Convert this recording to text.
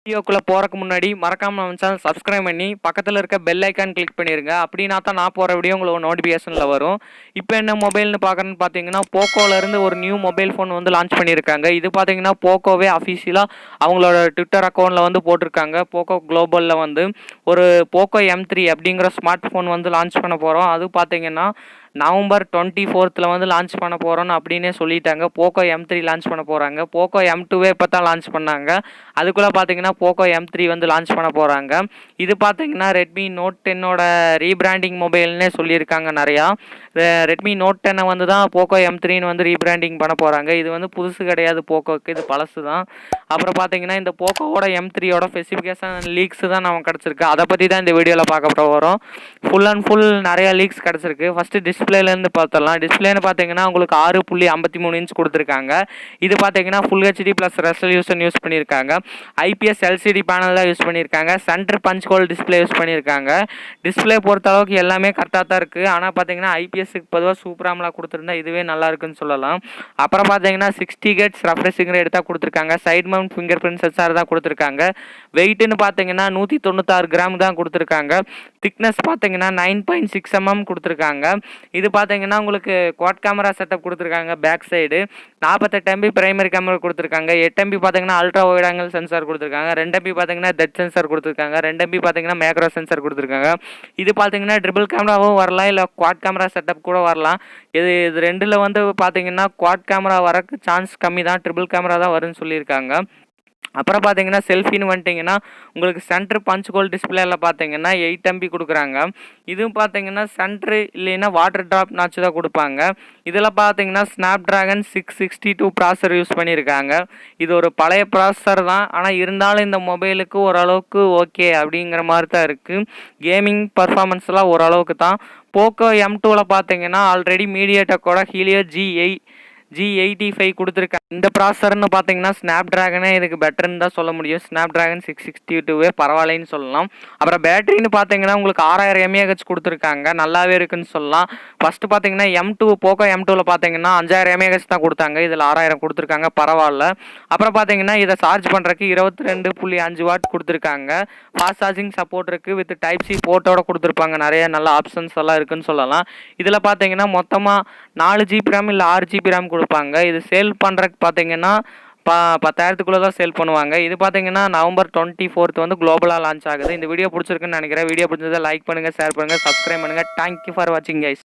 வீடியோக்குள்ளே போகிறக்கு முன்னாடி மறக்காமல் நம்ம சேனல் சப்ஸ்கிரைப் பண்ணி பக்கத்தில் இருக்க பெல் ஐக்கான் கிளிக் பண்ணிடுங்க. அப்படின்னா தான் நான் போகிற வீடியோ உங்களுக்கு நோட்டிஃபிகேஷனில் வரும். இப்போ என்ன மொபைல்னு பார்க்குறேன்னு பார்த்தீங்கன்னா போக்கோலேருந்து ஒரு நியூ மொபைல் ஃபோன் வந்து லான்ச் பண்ணியிருக்காங்க. இது பார்த்தீங்கன்னா போக்கோவே அஃபிஷியலாக அவங்களோட ட்விட்டர் அக்கௌண்ட்டில் வந்து போட்டிருக்காங்க. போக்கோ குளோபலில் வந்து ஒரு போக்கோ M3 அப்படிங்கிற ஸ்மார்ட் ஃபோன் வந்து லான்ச் பண்ண போகிறோம். அது பார்த்தீங்கன்னா நவம்பர் 24 வந்து லான்ச் பண்ண போகிறோன்னு அப்படின்னே சொல்லிட்டாங்க. போக்கோ M3 லான்ச் பண்ண போகிறாங்க. போக்கோ M2வே இப்போ தான் லான்ச் பண்ணாங்க. அதுக்குள்ளே பார்த்தீங்கன்னா போக்கோ M3 வந்து லான்ச் பண்ண போகிறாங்க. இது பார்த்தீங்கன்னா ரெட்மி நோட் 10ஓட ரீபிராண்டிங் மொபைல்னே சொல்லியிருக்காங்க நிறையா. ரெட்மி நோட் 10 வந்து தான் போக்கோ M3ன்னு வந்து ரீபிராண்டிங் பண்ண போகிறாங்க. இது வந்து புதுசு கிடையாது போக்கோக்கு, இது பழசு தான். அப்புறம் பார்த்தீங்கன்னா இந்த போக்கோவோட M3யோட ஸ்பெசிஃபிகேஷன் லீக்ஸ் தான் நமக்கு கிடச்சிருக்கு. அதை பற்றி தான் இந்த வீடியோவில் பார்க்க போகிறோம். ஃபுல் அண்ட் ஃபுல் நிறையா லீக்ஸ் கிடச்சிருக்கு. ஃபஸ்ட்டு டிஸ்பிளேலேருந்து பார்த்தலாம். டிஸ்பிளேன்னு பார்த்தீங்கன்னா உங்களுக்கு 6.53 இன்ச் கொடுத்துருக்காங்க. இது பார்த்தீங்கன்னா full HD plus resolution use பண்ணியிருக்காங்க. IPS LCD பேனல் தான் யூஸ் பண்ணியிருக்காங்க. Center punch hole display use பண்ணியிருக்காங்க. டிஸ்பிளே பொறுத்த அளவுக்கு எல்லாமே கரெக்டாக தான் இருக்குது. ஆனால் பார்த்தீங்கன்னா IPSக்கு பொதுவாக சூப்பர் AMOLED கொடுத்துருந்தா இதுவே நல்லா இருக்குன்னு சொல்லலாம். அப்புறம் பார்த்தீங்கன்னா 60 Hz ரெஃப்ரெஷிங் ரேட் தான் கொடுத்துருக்காங்க. Side mount fingerprint sensor தான் கொடுத்துருக்காங்க. வெயிட்டுன்னு பார்த்தீங்கன்னா 196 கிராம் தான் கொடுத்துருக்காங்க. திக்னஸ் பார்த்தீங்கன்னா 9.6 mm கொடுத்துருக்காங்க. இது பார்த்தீங்கன்னா உங்களுக்கு குவாட் கேமரா செட்டப் கொடுத்துருக்காங்க. Back side 48 MB primary camera கொடுத்துருக்காங்க. 8 MB பார்த்தீங்கன்னா அல்ட்ரா வைட் ஆங்கிள் சென்சார் கொடுத்துருக்காங்க. 2 MB பார்த்தீங்கன்னா டெப்த் சென்சார் கொடுத்துருக்காங்க. 2 MB பார்த்தீங்கன்னா மேக்ரோ சென்சார் கொடுத்துருக்காங்க. இது பார்த்தீங்கன்னா ட்ரிபிள் கேமராவும் வரலாம், இல்லை குவாட் கேமரா செட்டப் கூட வரலாம். இது ரெண்டில் வந்து பார்த்தீங்கன்னா குவாட் கேமரா வரக்கு சான்ஸ் கம்மி தான், ட்ரிபிள் கேமரா தான் வரும்னு சொல்லியிருக்காங்க. அப்புறம் பார்த்தீங்கன்னா செல்ஃபின்னு வந்துட்டிங்கன்னா உங்களுக்கு சென்ட்ரு பஞ்ச் ஹோல் டிஸ்பிளேல பார்த்தீங்கன்னா 8 MB கொடுக்குறாங்க. இதுவும் பார்த்தீங்கன்னா சென்ட்ரு இல்லைன்னா வாட்டர் ட்ராப் நாச்சு தான் கொடுப்பாங்க. இதில் பார்த்தீங்கன்னா ஸ்னாப்ட்ராகன் 662 ப்ராசர் யூஸ் பண்ணியிருக்காங்க. இது ஒரு பழைய ப்ராசர் தான், ஆனால் இருந்தாலும் இந்த மொபைலுக்கு ஓரளவுக்கு ஓகே அப்படிங்கிற மாதிரி தான் இருக்குது. கேமிங் பர்ஃபார்மன்ஸ்லாம் ஓரளவுக்கு தான். போக்கோ M2வில் பார்த்தீங்கன்னா ஆல்ரெடி மீடியாடெக்கோட ஹீலியோ G85 கொடுத்துருக்காங்க. இந்த ப்ராசர்னு பார்த்தீங்கன்னா ஸ்னாப்ட்ராகனே இதுக்கு பெட்டர்னு தான் சொல்ல முடியும். ஸ்னாப்ட்ராகன் 662 பரவாயில்லைன்னு சொல்லலாம். அப்புறம் பேட்டரின்னு பார்த்தீங்கன்னா உங்களுக்கு 6000 mAh கொடுத்துருக்காங்க. நல்லாவே இருக்குன்னு சொல்லலாம். ஃபஸ்ட்டு பார்த்தீங்கன்னா போக்கோ M2வில் பார்த்தீங்கன்னா 5000 mAh தான் கொடுத்தாங்க. இதில் 6000 கொடுத்துருக்காங்க, பரவாயில்ல. அப்புறம் பார்த்தீங்கன்னா இதை சார்ஜ் பண்ணுறதுக்கு 22.5 வாட் கொடுத்துருக்காங்க. ஃபாஸ்ட் சார்ஜிங் சப்போர்ட் இருக்குது. வித் டைப் சி போர்ட்டோட கொடுத்துருப்பாங்க. நிறைய நல்ல ஆப்ஷன்ஸ் எல்லாம் இருக்குன்னு சொல்லலாம். இதில் பார்த்தீங்கன்னா மொத்தமாக 4 GB RAM இல்லை 6 GB RAM கொடுப்பாங்க. இது சேல் பண்ணுறதுக்கு பார்த்தீங்கன்னா 10,000க்குள்ளே தான் சேல் பண்ணுவாங்க. இது பார்த்தீங்கன்னா நவம்பர் 24 வந்து குளோபலாக லான்ச் ஆகுது. இந்த வீடியோ பிடிச்சிருக்குன்னு நினைக்கிறேன். வீடியோ பிடிச்சதை லைக் பண்ணுங்கள், ஷேர் பண்ணுங்கள், சப்ஸ்கிரைப் பண்ணுங்கள். தேங்க்யூ ஃபார் வாட்சிங் கைஸ்.